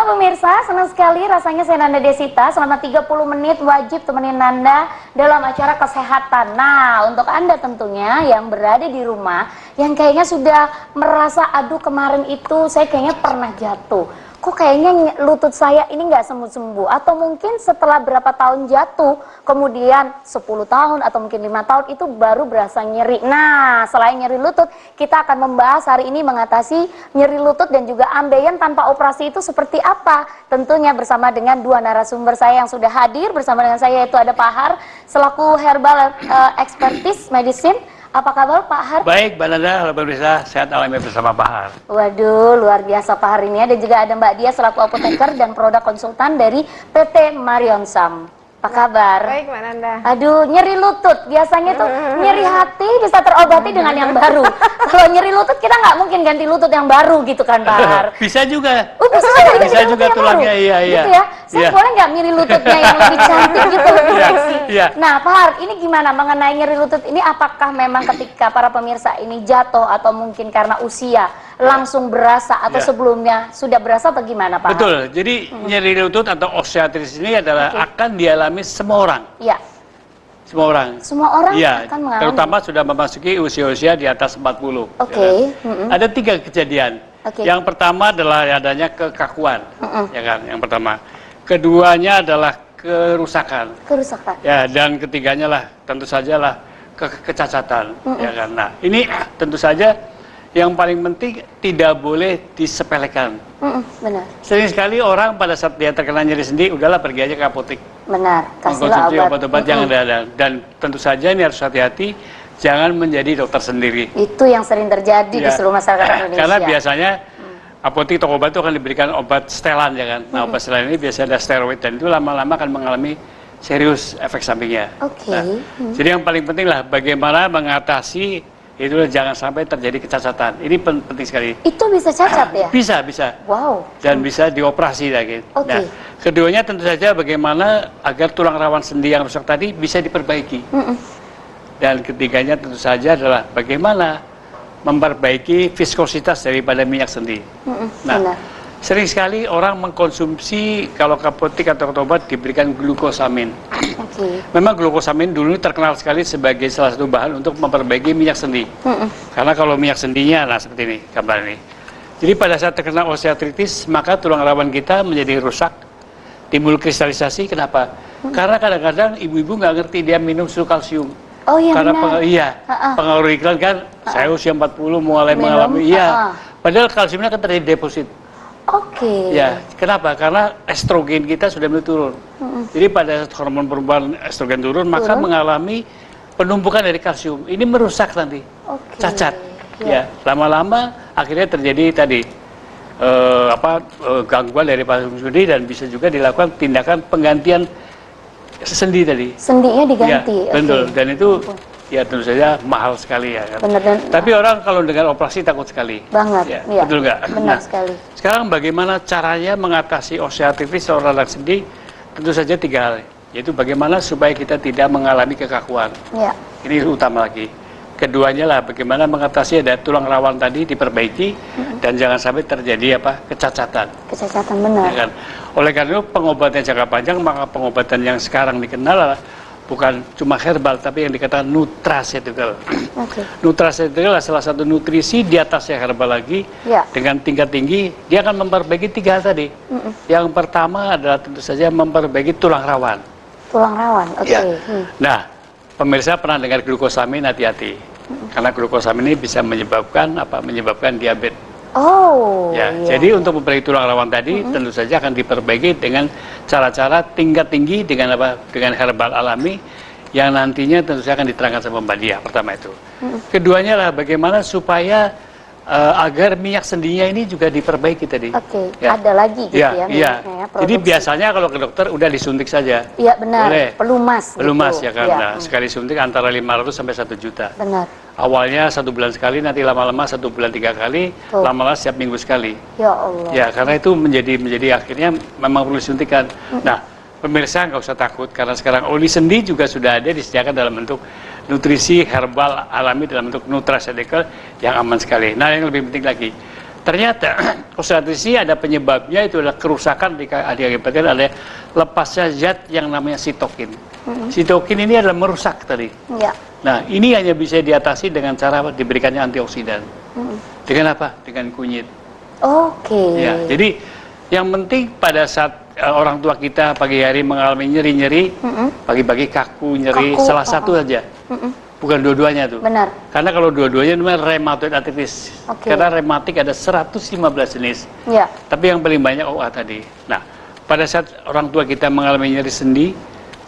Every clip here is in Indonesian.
pemirsa, senang sekali rasanya saya Nanda Desita selama 30 menit wajib temenin Nanda dalam acara kesehatan. Nah, untuk Anda tentunya yang berada di rumah, yang kayaknya sudah merasa, aduh kemarin itu saya kayaknya pernah jatuh. Kok kayaknya lutut saya ini nggak sembuh-sembuh. Atau mungkin setelah berapa tahun jatuh, kemudian 10 tahun atau mungkin 5 tahun itu baru berasa nyeri. Nah, selain nyeri lutut, kita akan membahas hari ini mengatasi nyeri lutut dan juga ambeien tanpa operasi itu seperti apa. Tentunya bersama dengan dua narasumber saya yang sudah hadir. Bersama dengan saya yaitu ada Pak Har, selaku Herbal Expertise Medicine. Apa kabar Pak Har? Baik, Mbak Nanda, halo pemirsa, sehat alami bersama Pak Har. Waduh, luar biasa Pak Har ini ya. Dan juga ada Mbak Dia selaku apoteker dan produk konsultan dari PT Marionsam. Apa kabar? Baik, Mbak Nanda. Aduh, nyeri lutut. Biasanya tuh nyeri hati bisa terobati dengan yang baru. Kalau nyeri lutut kita nggak mungkin ganti lutut yang baru gitu kan Pak Har? Bisa juga. Oh, bisa juga tulangnya, iya. Gitu ya. Saya boleh nggak nyeri lututnya yang lebih cantik gitu, lebih seksi? Iya. Nah, Pak Har, ini gimana mengenai nyeri lutut ini? Apakah memang ketika para pemirsa ini jatuh atau mungkin karena usia langsung berasa atau sebelumnya sudah berasa atau gimana Pak Har? Betul, jadi nyeri lutut atau osteoartritis ini adalah akan dialami semua orang. Iya. Semua orang. Semua orang akan mengalami. Terutama sudah memasuki usia-usia di atas 40. Oke. Ada 3 kejadian. Yang pertama adalah adanya kekakuan, ya kan? Yang pertama. Keduanya adalah kerusakan. Kerusakan. Ya, dan ketiganya lah tentu saja lah kecacatan, ya kan? Nah, ini tentu saja yang paling penting tidak boleh disepelekan. Benar. Sering sekali orang pada saat dia terkena nyeri sendi, udahlah pergi aja ke apotek. Benar. Kasihlah Mengkonsumsi obat. obat-obat yang ada. Dan tentu saja ini harus hati-hati, jangan menjadi dokter sendiri. Itu yang sering terjadi di seluruh masyarakat Indonesia. Karena biasanya apotek toko obat itu akan diberikan obat setelan, ya kan? Nah, obat setelan ini biasanya ada steroid dan itu lama-lama akan mengalami serius efek sampingnya. Oke. Nah, jadi yang paling penting lah bagaimana mengatasi itu, jangan sampai terjadi kecacatan. Ini penting sekali. Itu bisa cacat ya? Bisa. Wow. Dan bisa dioperasi lagi. Oke. Nah, keduanya tentu saja bagaimana agar tulang rawan sendi yang rusak tadi bisa diperbaiki. Dan ketiganya tentu saja adalah bagaimana memperbaiki viskositas daripada minyak sendi. Nah, benar. sering sekali orang mengkonsumsi kalau ke apotek atau ke obat diberikan glukosamin. Memang glukosamin dulu terkenal sekali sebagai salah satu bahan untuk memperbaiki minyak sendi. Karena kalau minyak sendinya, nah seperti ini gambar ini. Jadi pada saat terkena osteoartritis, maka tulang rawan kita menjadi rusak, timbul kristalisasi. Kenapa? Karena kadang-kadang ibu-ibu nggak ngerti dia minum susu kalsium. Oh iya, karena benar. pengaruh iklan kan, saya usia 40 mulai mengalami, padahal kalsiumnya kan terjadi deposit. Oke. Ya, kenapa? Karena estrogen kita sudah mulai turun. Jadi pada saat hormon perubahan estrogen turun, maka mengalami penumpukan dari kalsium. Ini merusak nanti, cacat. Ya, lama-lama akhirnya terjadi tadi gangguan dari kalsium sendi dan bisa juga dilakukan tindakan penggantian sendi tadi. Sendinya diganti. Ya, betul. Dan itu ya tentu saja mahal sekali ya kan. Benar, tapi orang kalau dengan operasi takut sekali. Banget. Ya, betul nggak? Benar sekali. Sekarang bagaimana caranya mengatasi osteoartritis seorang anak sendi? Tentu saja 3 hal. Yaitu bagaimana supaya kita tidak mengalami kekakuan. Ya. Ini utama lagi. Keduanya lah bagaimana mengatasi ada tulang rawan tadi diperbaiki dan jangan sampai terjadi kecacatan. Kecacatan, benar. Ya kan? Oleh karena itu pengobatan jangka panjang, maka pengobatan yang sekarang dikenal adalah bukan cuma herbal, tapi yang dikatakan nutraceutical. Nutraceutical adalah salah satu nutrisi di atasnya herbal lagi, dengan tingkat tinggi, dia akan memperbaiki 3 hal tadi. Yang pertama adalah tentu saja memperbaiki tulang rawan. Tulang rawan, oke. Nah, pemirsa pernah dengar glukosamin, hati-hati. Karena glukosamin ini bisa menyebabkan menyebabkan diabetes. Jadi untuk memperbaiki tulang rawan tadi tentu saja akan diperbaiki dengan cara-cara tingkat tinggi dengan dengan herbal alami yang nantinya tentu saja akan diterangkan sama Mbak Dia. Pertama itu. Keduanya lah bagaimana supaya agar minyak sendinya ini juga diperbaiki tadi. Ada lagi gitu ya. Jadi biasanya kalau ke dokter udah disuntik saja. Iya benar. Boleh. Pelumas. Pelumas ya kan. Nah, sekali suntik antara 500 sampai 1 juta. Benar. Awalnya 1 bulan sekali, nanti lama-lama 1 bulan 3 kali, lama-lama setiap minggu sekali. Ya Allah. Ya, karena itu menjadi akhirnya memang perlu disuntikan. Nah, pemirsa nggak usah takut karena sekarang oli sendi juga sudah ada disediakan dalam bentuk nutrisi herbal alami dalam bentuk nutraceutical yang aman sekali. Nah, yang lebih penting lagi, Ternyata osteoartritis ini ada penyebabnya, itu adalah kerusakan diakibatkan oleh lepasnya zat yang namanya sitokin. Sitokin ini adalah merusak tadi. Ya. Nah, ini hanya bisa diatasi dengan cara diberikannya antioksidan. Dengan apa? Dengan kunyit. Oke. Ya, jadi yang penting pada saat orang tua kita pagi hari mengalami nyeri-nyeri, pagi-pagi kaku, nyeri, salah satu saja. Bukan dua-duanya tuh. Benar. Karena kalau dua-duanya namanya rheumatoid arthritis. Karena rematik ada 115 jenis. Ya. Tapi yang paling banyak OA tadi. Nah, pada saat orang tua kita mengalami nyeri sendi,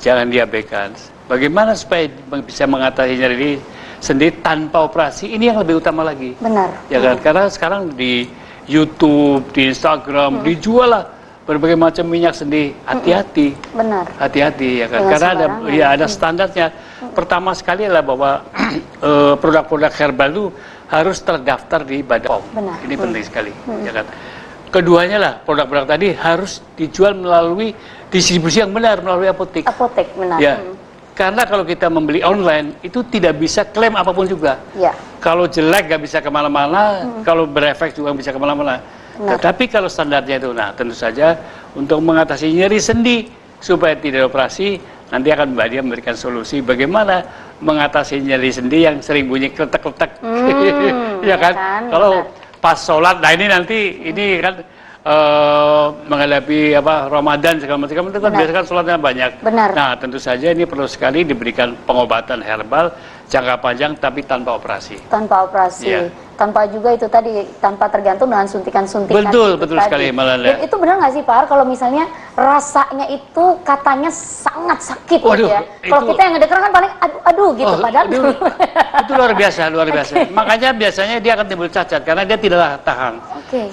jangan diabaikan. Bagaimana supaya bisa mengatasi nyeri sendi tanpa operasi? Ini yang lebih utama lagi. Benar. Ya kan? Karena sekarang di YouTube, di Instagram, dijual lah berbagai macam minyak sendi. Hati-hati. Benar. Hati-hati ya kan. Jangan Karena ada sembarangan. standarnya. Pertama sekali adalah bahwa produk-produk herbal itu harus terdaftar di Badan POM. Benar. Ini penting sekali, ya kan. Keduanya lah, produk-produk tadi harus dijual melalui distribusi yang benar, melalui apotek. Apotek, benar. Ya. Karena kalau kita membeli online itu tidak bisa klaim apapun juga. Ya. Kalau jelek nggak bisa kemana-mana, kalau berefek juga nggak bisa kemana-mana. Tetapi kalau standarnya itu, nah tentu saja untuk mengatasi nyeri sendi supaya tidak operasi, nanti akan Mbak Dia memberikan solusi bagaimana mengatasi nyeri sendi yang sering bunyi kletek-kletek. Ya kan? Kalau pas sholat, nah ini nanti ini kan menghadapi Ramadan segala macam itu kan biasanya kan sholatnya banyak. Benar. Nah, tentu saja ini perlu sekali diberikan pengobatan herbal jangka panjang tapi tanpa operasi. Tanpa operasi. Ya. Tanpa juga itu tadi, tanpa tergantung dengan suntikan-suntikan. Betul, itu betul tadi. sekali Mbak. Dan itu benar nggak sih Pak Har, kalau misalnya rasanya itu katanya sangat sakit gitu ya. Kalau kita yang ngedenger kan paling aduh gitu, padahal itu luar biasa, luar biasa. Makanya biasanya dia akan timbul cacat karena dia tidak tahan.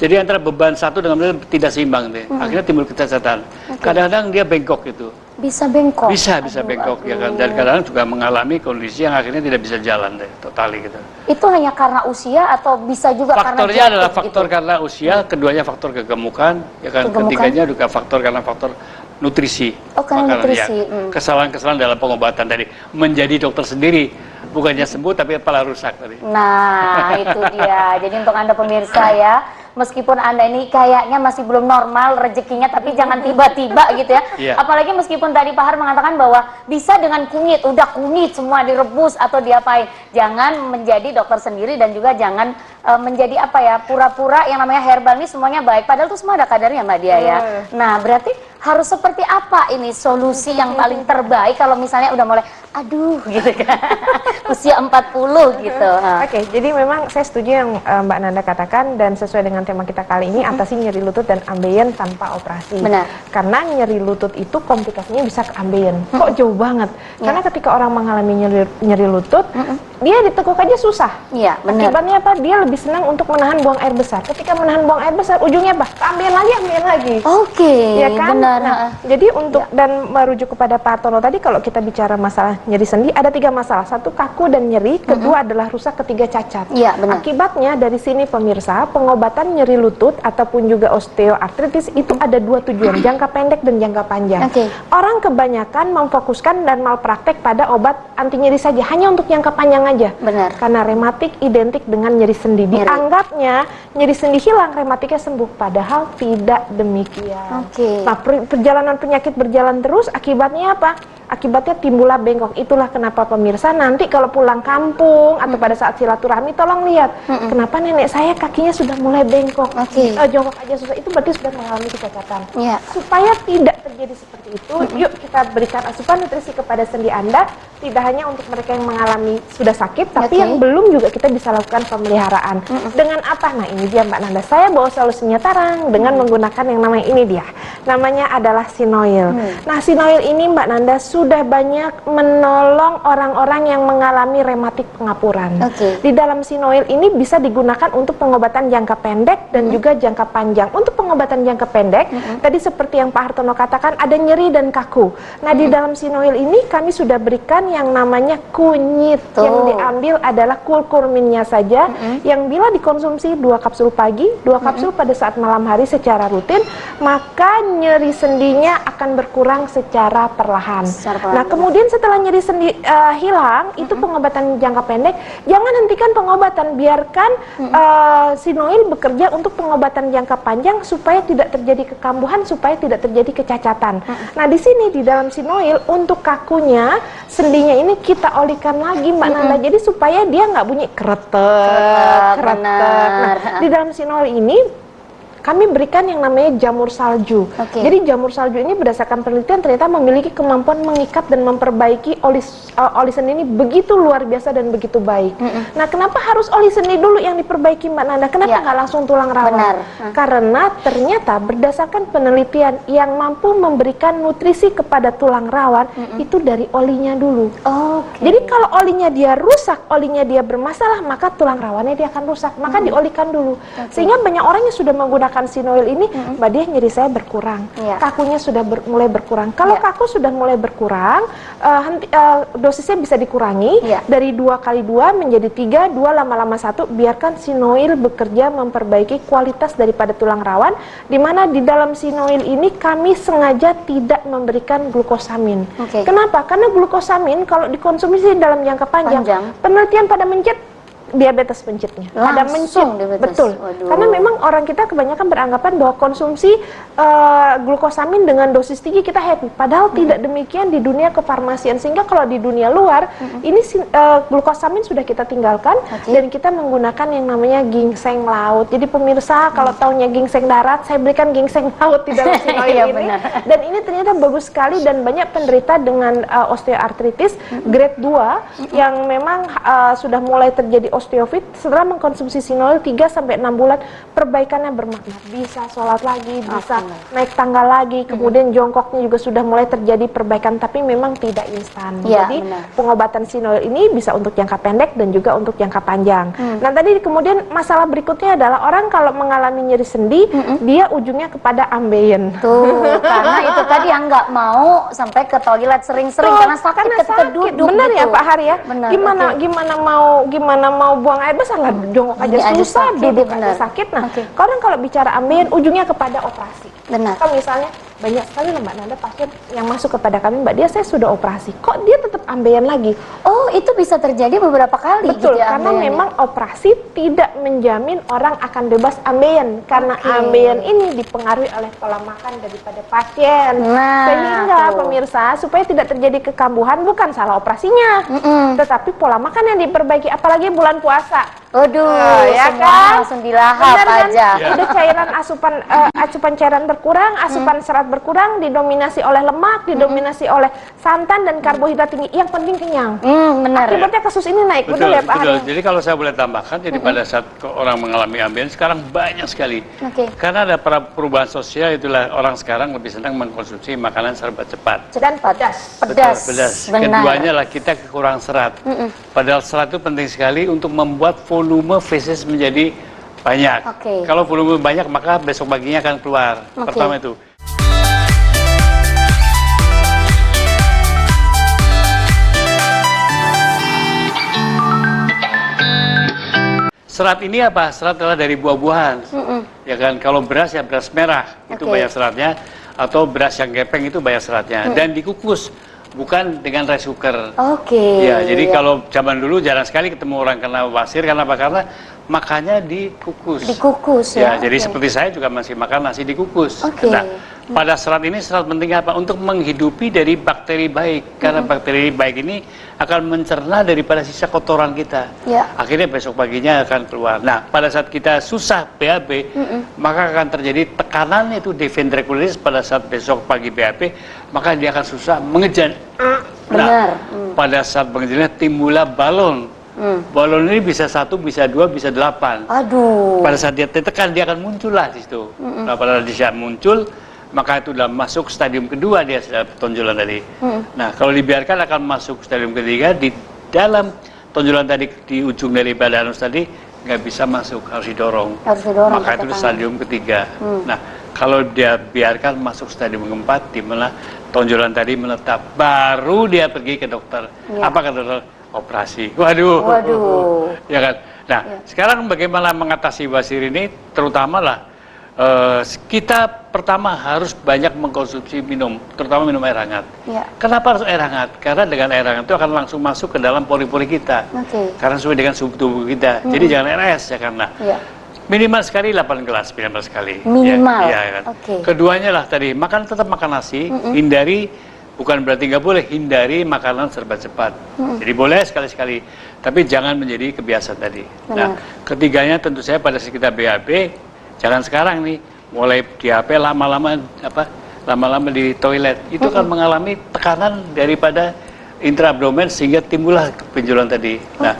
Jadi antara beban satu dengan beban tidak seimbang deh. Akhirnya timbul kecacatan. Kadang-kadang dia bengkok itu. Bisa bengkok. Bisa bengkok ya kan. Dan kadang-kadang juga mengalami kondisi yang akhirnya tidak bisa jalan deh, totali gitu. Itu hanya karena usia atau bisa juga faktornya karena adalah faktor gitu? Karena usia, keduanya faktor kegemukan, ya kan. Ketiganya juga faktor karena faktor nutrisi. Karena nutrisi. Ya, kesalahan-kesalahan dalam pengobatan tadi. Menjadi dokter sendiri, bukannya sembuh tapi kepala rusak tadi. Nah, itu dia. Jadi untuk Anda pemirsa ya, meskipun Anda ini kayaknya masih belum normal rezekinya, tapi jangan tiba-tiba gitu ya. Apalagi meskipun tadi Pak Har mengatakan bahwa bisa dengan kunyit, udah kunyit semua direbus atau diapain. Jangan menjadi dokter sendiri dan juga jangan menjadi pura-pura yang namanya herbal ini semuanya baik. Padahal itu semua ada kadarnya Mbak Dia ya. Nah, berarti harus seperti apa ini solusi yang paling terbaik kalau misalnya udah mulai aduh gitu kan. Usia 40 gitu. Oke, jadi memang saya setuju yang Mbak Nanda katakan dan sesuai dengan tema kita kali ini, atasi nyeri lutut dan ambeien tanpa operasi. Benar. Karena nyeri lutut itu komplikasinya bisa ke ambeien. Kok jauh banget? Karena ketika orang mengalami nyeri lutut, dia ditekuk aja susah. Iya, benar. Akibatnya apa? Dia lebih senang untuk menahan buang air besar. Ketika menahan buang air besar, ujungnya apa? Ambeien lagi. Oke, Ya kan? benar. Nah, jadi untuk dan merujuk kepada Pak Hartono tadi, kalau kita bicara masalah nyeri sendi, ada 3 masalah. 1 kaku dan nyeri, kedua adalah rusak, ketiga cacat. Iya, benar. Akibatnya dari sini pemirsa, pengobatan nyeri lutut ataupun juga osteoartritis itu ada 2 tujuan, jangka pendek dan jangka panjang. Orang kebanyakan memfokuskan dan malpraktek pada obat anti nyeri saja, hanya untuk jangka panjang aja. Benar. Karena rematik identik dengan nyeri sendi. Dianggapnya nyeri sendi hilang, rematiknya sembuh, padahal tidak demikian. Nah, perjalanan penyakit berjalan terus, akibatnya apa? Akibatnya timbullah bengkok. Itulah kenapa pemirsa nanti kalau pulang kampung atau pada saat silaturahmi, tolong lihat kenapa nenek saya kakinya sudah mulai bengkok, jongkok aja susah. Itu berarti sudah mengalami kecacatan. Supaya tidak terjadi seperti itu, yuk kita berikan asupan nutrisi kepada sendi Anda. Tidak hanya untuk mereka yang mengalami sudah sakit, tapi yang belum juga kita bisa lakukan pemeliharaan. Dengan apa? Nah, ini dia Mbak Nanda. Saya bawa solusinya tarang dengan menggunakan yang namanya ini dia. Namanya adalah Sinoil. Nah, Sinoil ini Mbak Nanda sudah banyak menolong orang-orang yang mengalami rematik pengapuran. Di dalam Sinoil ini bisa digunakan untuk pengobatan jangka pendek dan juga jangka panjang. Untuk pengobatan jangka pendek, tadi seperti yang Pak Hartono katakan, ada nyeri dan kaku. Nah, di dalam Sinoil ini kami sudah berikan yang namanya kunyit. Yang diambil adalah kurkuminnya saja, yang bila dikonsumsi 2 kapsul pagi, 2 kapsul pada saat malam hari secara rutin, maka nyeri sendinya akan berkurang secara perlahan. Nah, kemudian setelah nyeri nyeri sendi hilang, itu pengobatan jangka pendek. Jangan hentikan pengobatan, biarkan Sinoil bekerja untuk pengobatan jangka panjang supaya tidak terjadi kekambuhan, supaya tidak terjadi kecacatan. Nah, di sini di dalam Sinoil untuk kakunya, sendinya ini kita olikan lagi, Mbak Nanda. Jadi supaya dia nggak bunyi kretek. Nah, di dalam Sinoil ini kami berikan yang namanya jamur salju. Jadi jamur salju ini berdasarkan penelitian ternyata memiliki kemampuan mengikat dan memperbaiki oli sendi ini begitu luar biasa dan begitu baik. Nah, kenapa harus oli sendi dulu yang diperbaiki, Mbak Nanda? Kenapa nggak langsung tulang rawan? Karena ternyata berdasarkan penelitian yang mampu memberikan nutrisi kepada tulang rawan itu dari olinya dulu. Jadi kalau olinya dia rusak, olinya dia bermasalah, maka tulang rawannya dia akan rusak. Maka diolikan dulu. Sehingga banyak orang yang sudah menggunakan Sinoil ini, Mbak Dia, nyeri saya berkurang, kakunya sudah mulai berkurang. Kalau kaku sudah mulai berkurang, dosisnya bisa dikurangi dari 2x2 menjadi 3, 2 lama-lama 1. Biarkan Sinoil bekerja memperbaiki kualitas daripada tulang rawan, di mana di dalam Sinoil ini kami sengaja tidak memberikan glukosamin. Kenapa? Karena glukosamin kalau dikonsumsi dalam jangka panjang. Penelitian pada mencet diabetes pencetnya, ada mencet, betul. Karena memang orang kita kebanyakan beranggapan bahwa konsumsi glukosamin dengan dosis tinggi kita happy, padahal tidak demikian di dunia kefarmasian. Sehingga kalau di dunia luar ini glukosamin sudah kita tinggalkan dan kita menggunakan yang namanya ginseng laut. Jadi pemirsa kalau taunya ginseng darat, saya berikan ginseng laut di dalam Sinoil ini. Dan ini ternyata bagus sekali dan banyak penderita dengan osteoartritis grade 2 yang memang sudah mulai terjadi osteofit setelah mengkonsumsi Sinoil 3-6 bulan, perbaikannya bermakna. Bisa sholat lagi, bisa naik tangga lagi, kemudian jongkoknya juga sudah mulai terjadi perbaikan, tapi memang tidak instan. Jadi pengobatan Sinoil ini bisa untuk jangka pendek dan juga untuk jangka panjang. Nah, tadi kemudian masalah berikutnya adalah orang kalau mengalami nyeri sendi, dia ujungnya kepada ambeien. Karena itu tadi yang nggak mau sampai ke toilet sering-sering karena sakit ketika duduk. Benar ya Pak Hari ya? Benar, gimana mau buang air besar lah, jongkok aja susah, duduk aja sakit. Nah, kalau bicara ambeien ujungnya kepada operasi. Kalau misalnya banyak sekali loh Mbak Nanda pasien yang masuk kepada kami, Mbak Dia, saya sudah operasi, kok dia tetap ambeien lagi? Oh, itu bisa terjadi beberapa kali. Betul, gitu ya, karena memang operasi tidak menjamin orang akan bebas ambeien, karena ambeien ini dipengaruhi oleh pola makan daripada pasien. Sehingga pemirsa, supaya tidak terjadi kekambuhan, bukan salah operasinya, tetapi pola makan yang diperbaiki, apalagi bulan puasa. Waduh, ya kan? Langsung dilahap aja. Udah cairan asupan cairan berkurang, asupan serat berkurang, didominasi oleh lemak, didominasi oleh santan dan karbohidrat tinggi. Yang penting kenyang. Benar. Akibatnya kasus ini naik, betul ya Pak Hari? Jadi kalau saya boleh tambahkan, jadi pada saat orang mengalami ambeien sekarang banyak sekali. Karena ada perubahan sosial, itulah orang sekarang lebih senang mengkonsumsi makanan serba cepat. Dan pedas. Pedas. Keduanya lah kita kekurangan serat. Padahal serat itu penting sekali untuk membuat volume feses menjadi banyak. Kalau volume banyak maka besok paginya akan keluar. Pertama itu. Serat ini apa? Serat adalah dari buah-buahan. Ya kan, kalau beras ya beras merah, itu banyak seratnya, atau beras yang gepeng itu banyak seratnya, dan dikukus. Bukan dengan rice cooker. Ya, jadi kalau zaman dulu jarang sekali ketemu orang kena wasir, karena apa? Karena makannya dikukus. Ya, jadi seperti saya juga masih makan nasi dikukus. Nah, pada serat ini serat penting apa? Untuk menghidupi dari bakteri baik. Karena bakteri baik ini akan mencerna daripada sisa kotoran kita. Akhirnya besok paginya akan keluar. Nah, pada saat kita susah BAB, maka akan terjadi tekanan itu diventriculitis pada saat besok pagi BAB, maka dia akan susah mengejan. Nah, pada saat mengejannya timbullah balon. Balon ini bisa 1, bisa 2, bisa 8. Pada saat dia tertekan, dia akan muncul lah di situ. Nah, pada saat dia muncul, maka itu sudah masuk stadium kedua dia tonjolan tadi. Nah, kalau dibiarkan akan masuk stadium ketiga, di dalam tonjolan tadi, di ujung dari badanus tadi, nggak bisa masuk, harus didorong. Maka itu stadium ketiga. Nah, kalau dia biarkan masuk stadium keempat, di mana tonjolan tadi menetap, baru dia pergi ke dokter. Apa kata dokter? Operasi. Waduh. Ya kan? Nah, sekarang bagaimana mengatasi wasir ini, terutama lah Kita pertama harus banyak mengkonsumsi minum, terutama minum air hangat. Ya. Kenapa harus air hangat? Karena dengan air hangat itu akan langsung masuk ke dalam pori-pori kita. Karena sesuai dengan suhu tubuh kita. Jadi jangan air es ya karena. Ya. Minimal sekali 8 gelas, minimal sekali. Minimal. Ya, ya kan. Keduanya lah tadi, tetap makan nasi, hindari, bukan berarti nggak boleh, hindari makanan serba cepat. Jadi boleh sekali-sekali, tapi jangan menjadi kebiasaan tadi. Nah, ketiganya tentu saya pada saat kita BAB, jangan sekarang nih, mulai di HP lama-lama di toilet, itu kan mengalami tekanan daripada intraabdomen sehingga timbullah benjolan tadi. Nah,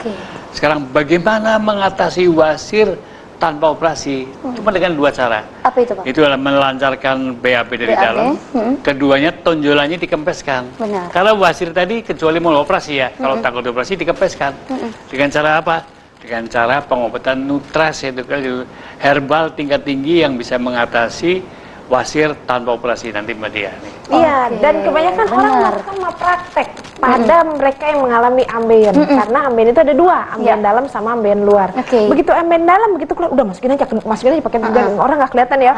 sekarang bagaimana mengatasi wasir tanpa operasi? Cuma dengan 2 cara. Apa itu, Pak? Itu adalah melancarkan BAB dari dalam. Keduanya tonjolannya dikempeskan. Benar. Kalau wasir tadi kecuali mau operasi ya, kalau takut operasi dikempeskan. Dengan cara apa? Dengan cara pengobatan nutras, yaitu herbal tingkat tinggi yang bisa mengatasi wasir tanpa operasi nanti Mbak Dia. Iya, dan kebanyakan orang melakukan malpraktek pada mereka yang mengalami ambeien. Karena ambeien itu ada 2, ambeien dalam sama ambeien luar. Begitu ambeien dalam, begitu keluar, udah masukin aja pakai benjolan, orang nggak kelihatan ya.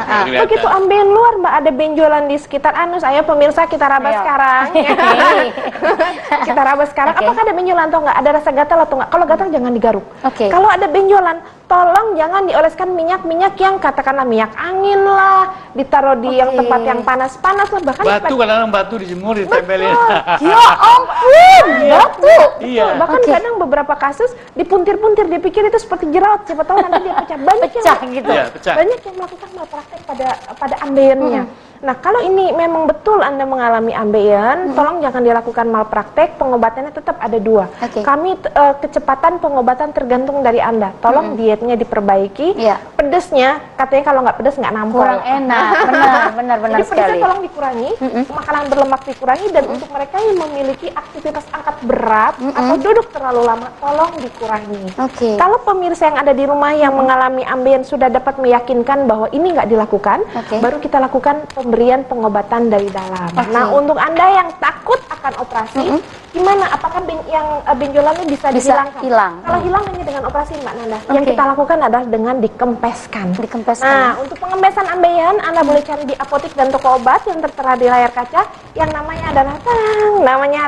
Begitu ambeien luar, Mbak, ada benjolan di sekitar anus. Ayo pemirsa kita raba sekarang. Kita raba sekarang. Apakah ada benjolan atau nggak? Ada rasa gatal atau nggak? Kalau gatal jangan digaruk. Kalau ada benjolan, tolong jangan dioleskan minyak-minyak yang katakanlah minyak angin lah, ditaruh di yang tempat yang panas-panas lah, bahkan batu, kadang-kadang batu dijemur, ditempelin. Ya ampun, batu. Iya. Bahkan kadang beberapa kasus dipuntir-puntir, dia pikir itu seperti jerawat, siapa tahu nanti dia pecah. Banyak gitu. Ya, pecah. Banyak yang melakukan malpraktek pada ambeiennya. Nah, kalau ini memang betul Anda mengalami ambeien, tolong jangan dilakukan malpraktek, pengobatannya tetap ada 2. Kami kecepatan pengobatan tergantung dari Anda. Tolong dietnya diperbaiki. Pedesnya, katanya kalau nggak pedes nggak nampol. Kurang enak, benar Jadi sekali. pedesnya tolong dikurangi, makanan berlemak dikurangi, dan untuk mereka yang memiliki aktivitas angkat berat atau duduk terlalu lama, tolong dikurangi. Kalau pemirsa yang ada di rumah yang mengalami ambeien sudah dapat meyakinkan bahwa ini nggak dilakukan, baru kita lakukan pemberian pengobatan dari dalam. Nah, untuk Anda yang takut akan operasi, gimana? Apakah yang benjolannya bisa dihilangkan? Kalau hilang hanya dengan operasi, Mbak Nanda. Yang kita lakukan adalah dengan dikempeskan. Nah, untuk pengempesan ambeien, Anda boleh cari di apotek dan toko obat yang tertera di layar kaca. Yang namanya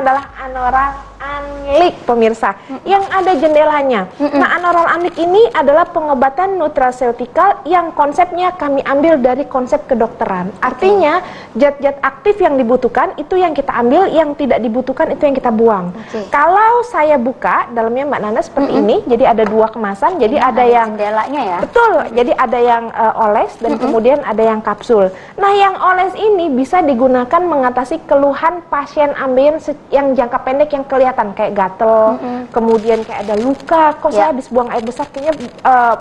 adalah Anoral Anlik, pemirsa. Yang ada jendelanya. Nah, Anoral Anlik ini adalah pengobatan nutraceutikal yang konsepnya kami ambil dari konsep kedokteran. Artinya, zat-zat aktif yang dibutuhkan itu yang kita ambil, yang tidak dibutuhkan itu yang kita buang. Kalau saya buka dalamnya Mbak Nanda seperti ini, jadi ada 2 kemasan, jadi ada yang jendelanya ya. Betul, jadi ada yang oles dan kemudian ada yang kapsul. Nah, yang oles ini bisa digunakan mengatasi keluhan pasien ambeien yang jangka pendek yang kelihatan kayak gatel, kemudian kayak ada luka, kok saya habis buang air besar kayaknya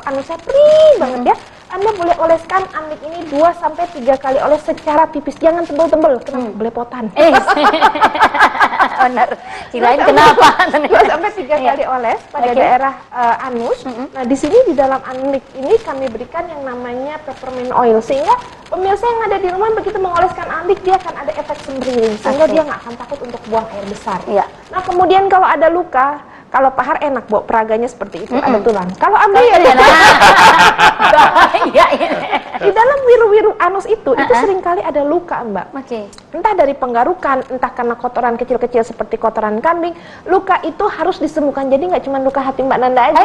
anus saya perih banget ya. Anda boleh oleskan Anlik ini 2-3 kali oles secara tipis, jangan tebel-tebel, kena belepotan. Benar. Kirain kenapa? 2-3 kali oles pada daerah anus. Nah, di sini di dalam Anlik ini kami berikan yang namanya peppermint oil, sehingga pemirsa yang ada di rumah begitu mengoleskan Anlik dia akan ada efek sembriling, sehingga dia nggak akan takut untuk buang air besar. Nah, kemudian kalau ada luka, kalau pahar enak, Bu, peraganya seperti itu, ada tulang. Kalau ambeien, di dalam wiru-wiru anus itu seringkali ada luka, Mbak. Entah dari penggarukan, entah karena kotoran kecil-kecil seperti kotoran kambing. Luka itu harus disembuhkan, jadi nggak cuma luka hati Mbak Nanda aja.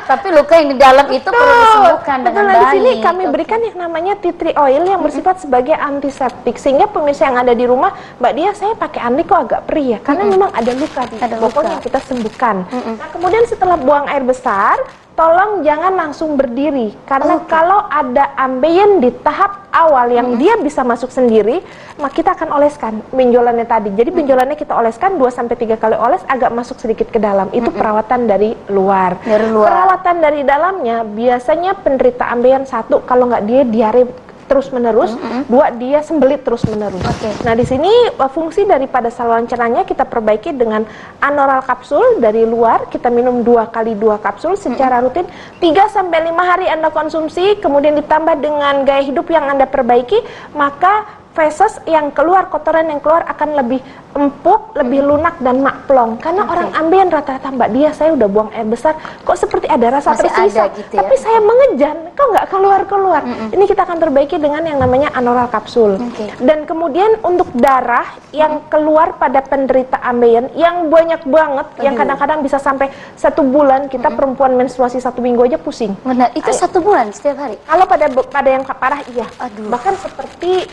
Tapi luka yang di dalam itu perlu disembuhkan dengan baik. Di sini kami berikan yang namanya tea tree oil yang bersifat sebagai antiseptik, sehingga pemirsa yang ada di rumah, Mbak Dia, saya pakai Anlik kok agak perih ya, karena memang ada luka di bokong yang kita sembuhkan. Nah, kemudian setelah buang air besar, tolong jangan langsung berdiri, karena kalau ada ambeien di tahap awal yang dia bisa masuk sendiri, maka kita akan oleskan benjolannya tadi. Jadi benjolannya kita oleskan 2-3 kali oles, agak masuk sedikit ke dalam. Itu perawatan dari luar. Perawatan dari dalamnya biasanya penderita ambeien 1, kalau nggak dia diare terus-menerus, 2 dia sembelit terus-menerus. Nah, di sini fungsi daripada saluran cernanya kita perbaiki dengan Anoral kapsul dari luar, kita minum 2 kali 2 kapsul secara rutin, 3-5 hari Anda konsumsi, kemudian ditambah dengan gaya hidup yang Anda perbaiki, maka feses yang keluar, kotoran yang keluar akan lebih empuk, lebih lunak dan makplong. Karena orang ambeien rata-rata, Mbak Dia, saya udah buang air besar, kok seperti ada rasa masih tersisa, ada gitu ya? tapi saya mengejan, kok nggak keluar-keluar. Ini kita akan perbaiki dengan yang namanya anoral kapsul. Dan kemudian untuk darah yang keluar pada penderita ambeien yang banyak banget, yang kadang-kadang bisa sampai 1 bulan, kita perempuan menstruasi 1 minggu aja pusing. Benar, itu 1 bulan setiap hari? Kalau pada yang parah iya. Bahkan seperti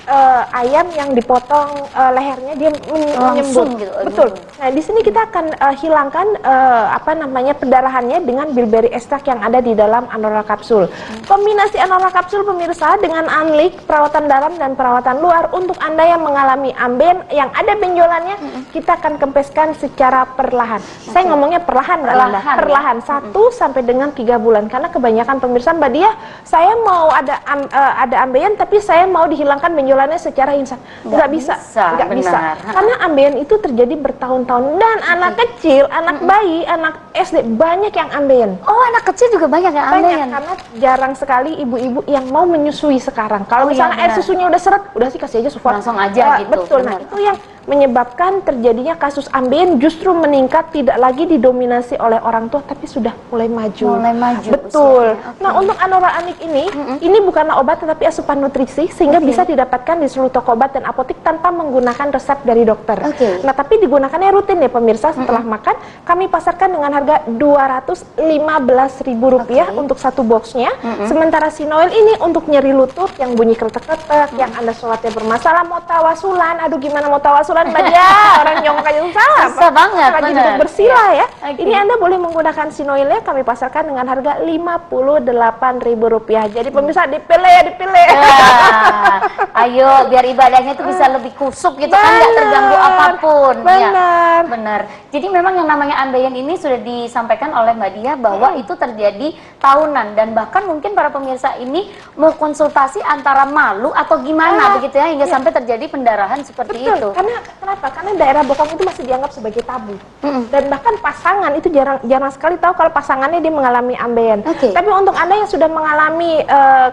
ayam yang dipotong lehernya dia menyembur. Gitu. Betul. Nah, di sini kita akan hilangkan pendarahannya dengan bilberry extract yang ada di dalam anoral kapsul. Kombinasi anoral kapsul pemirsa dengan anlik, perawatan dalam dan perawatan luar untuk Anda yang mengalami ambeien yang ada benjolannya, kita akan kempeskan secara perlahan. Saya ngomongnya perlahan, perlahan 1 sampai dengan 3 bulan. Karena kebanyakan pemirsa, Mbak Dia, saya mau ada ambeien tapi saya mau dihilangkan benjolannya secara instan. Nggak bisa. Karena ambeien itu terjadi bertahun-tahun, dan anak kecil, anak bayi, anak SD banyak yang ambeien. Oh, anak kecil juga banyak yang ambeien? Karena jarang sekali ibu-ibu yang mau menyusui sekarang. Kalau misalnya air susunya udah seret, udah sih kasih aja support. Langsung aja gitu. Betul. Nah, itu yang menyebabkan terjadinya kasus ambeien justru meningkat, tidak lagi didominasi oleh orang tua tapi sudah mulai maju. Betul. Nah, untuk anoral anlik ini bukanlah obat tetapi asupan nutrisi sehingga bisa didapatkan di seluruh toko obat dan apotek tanpa menggunakan resep dari dokter. Nah, tapi digunakannya rutin ya pemirsa. Setelah makan kami pasarkan dengan harga Rp215.000 untuk 1 boxnya. Sementara Sinoil ini untuk nyeri lutut yang bunyi kretek-kretek, yang Anda sholatnya bermasalah, mau tawasulan, aduh gimana mau tawasulan Mbak Dia, orang nyongok aja susah banget, rajin untuk bersila ya. Ini Anda boleh menggunakan Sinoilnya, kami pasarkan dengan harga Rp58.000. Jadi pemirsa dipilih ya, dipilih. Ayo, biar ibadahnya itu bisa lebih kusuk gitu kan, nggak terganggu apapun. Benar. Jadi memang yang namanya ambeien ini sudah disampaikan oleh Mbak Dia bahwa itu terjadi tahunan, dan bahkan mungkin para pemirsa ini mau konsultasi antara malu atau gimana begitu ya, hingga sampai terjadi pendarahan seperti itu. Kenapa? Karena daerah bokong itu masih dianggap sebagai tabu. Dan bahkan pasangan itu jarang sekali tahu kalau pasangannya dia mengalami ambeien. Tapi untuk Anda yang sudah mengalami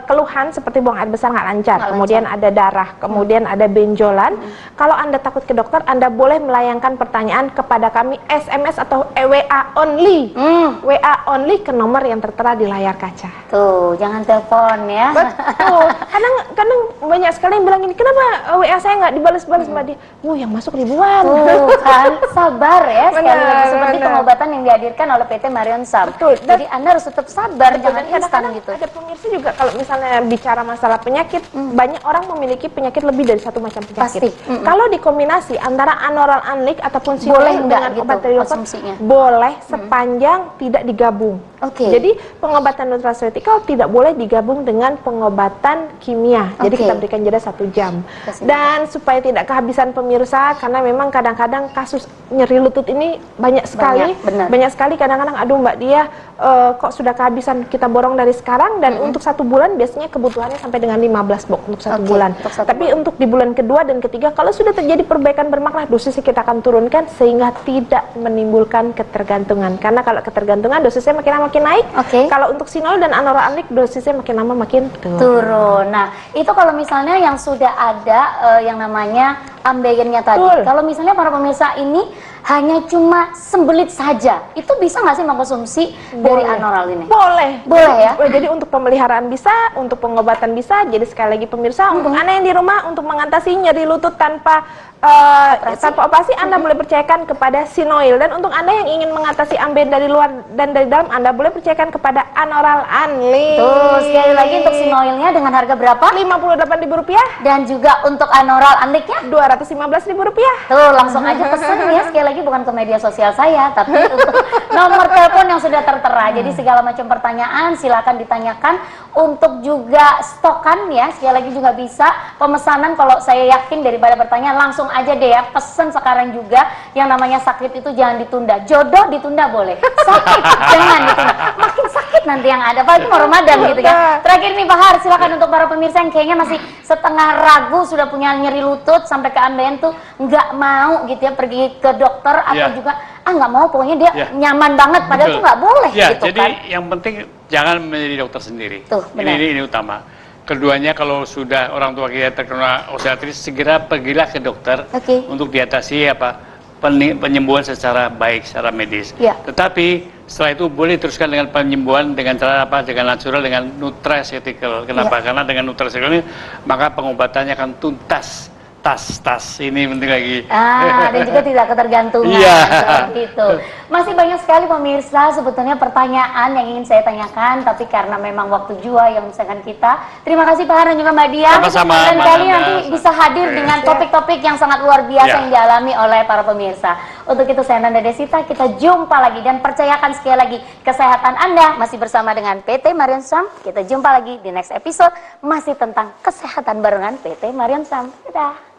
keluhan seperti buang air besar nggak lancar, kemudian ada darah, kemudian ada benjolan, kalau Anda takut ke dokter, Anda boleh melayangkan pertanyaan kepada kami SMS atau WA only. WA only ke nomor yang tertera di layar kaca. Tuh, jangan telepon ya. Betul. Kadang banyak sekali yang bilang ini, kenapa WA saya nggak dibalas-balas Mbak Dia? Yang masuk ribuan. Kan sabar ya, sekali lagi seperti pengobatan yang dihadirkan oleh PT Marion Sam. Jadi Anda harus tetap sabar, jangan instan gitu. Ada pemirsa juga kalau misalnya bicara masalah penyakit, banyak orang memiliki penyakit lebih dari 1 macam penyakit. Kalau dikombinasi antara anoral anlik ataupun Sinoil dengan obat dari dokter, boleh sepanjang tidak digabung. Jadi pengobatan nutraceutical tidak boleh digabung dengan pengobatan kimia. Jadi kita berikan jeda 1 jam. Dan supaya tidak kehabisan pemirsa, karena memang kadang-kadang kasus nyeri lutut ini banyak sekali. Banyak sekali kadang-kadang, aduh Mbak Dia, kok sudah kehabisan, kita borong dari sekarang. Dan untuk 1 bulan biasanya kebutuhannya sampai dengan 15 box untuk 1 bulan. Tapi untuk di bulan kedua dan ketiga, kalau sudah terjadi perbaikan bermakna, dosisnya kita akan turunkan sehingga tidak menimbulkan ketergantungan. Karena kalau ketergantungan dosisnya makin lama makin naik. Kalau untuk Sinoil dan anoral anlik dosisnya makin lama makin turun. Nah, itu kalau misalnya yang sudah ada yang namanya ambeiennya tadi. Kalau misalnya para pemirsa ini hanya cuma sembelit saja, itu bisa nggak sih mengkonsumsi dari anoral ini? Boleh ya. Jadi untuk pemeliharaan bisa, untuk pengobatan bisa. Jadi sekali lagi pemirsa, untuk Anda yang di rumah untuk mengatasi nyeri lutut tanpa operasi, Anda boleh percayakan kepada Sinoil. Dan untuk Anda yang ingin mengatasi ambeien dari luar dan dari dalam, Anda boleh percayakan kepada anoral anlik. Tuh, sekali lagi untuk Sinoilnya dengan harga berapa? Rp58.000. Dan juga untuk anoral anliknya Rp215.000. Tuh, langsung aja pesen ya. Sekali lagi bukan ke media sosial saya, tapi untuk nomor telepon yang sudah tertera. Jadi segala macam pertanyaan silakan ditanyakan. Untuk juga stokan ya, sekali lagi juga bisa pemesanan. Kalau saya yakin daripada bertanya, langsung aja deh ya, pesen sekarang juga. Yang namanya sakit itu jangan ditunda. Jodoh ditunda boleh, sakit jangan ditunda. Makin sakit nanti yang ada, apalagi mau Ramadan gitu kan. Terakhir nih Pak Har, silakan untuk para pemirsa yang kayaknya masih setengah ragu, sudah punya nyeri lutut sampai ke ambeien tuh nggak mau gitu ya pergi ke dokter, atau juga nggak mau, pokoknya dia nyaman banget, padahal tuh nggak boleh gitu jadi kan. yang penting jangan menjadi dokter sendiri. Tuh, ini utama. keduanya kalau sudah orang tua kita terkena osteoartritis, segera pergilah ke dokter untuk diatasi penyembuhan secara baik, secara medis. Tetapi setelah itu boleh teruskan dengan penyembuhan dengan cara apa? Dengan natural, dengan nutraceutical. Kenapa? Karena dengan nutraceutical ini maka pengobatannya akan tuntas. Tas ini penting lagi. Dan juga tidak ketergantungan seperti itu. Masih banyak sekali pemirsa sebetulnya pertanyaan yang ingin saya tanyakan, tapi karena memang waktu jua yang misalkan kita. Terima kasih Pak Har dan juga Mbak Dian. Sama-sama. Dan kali nanti bisa hadir dengan topik-topik yang sangat luar biasa yang dialami oleh para pemirsa. Untuk itu saya Nanda Desita, kita jumpa lagi dan percayakan sekali lagi kesehatan Anda masih bersama dengan PT Marion Sam. Kita jumpa lagi di next episode masih tentang kesehatan barengan PT Marion Sam. Dadah.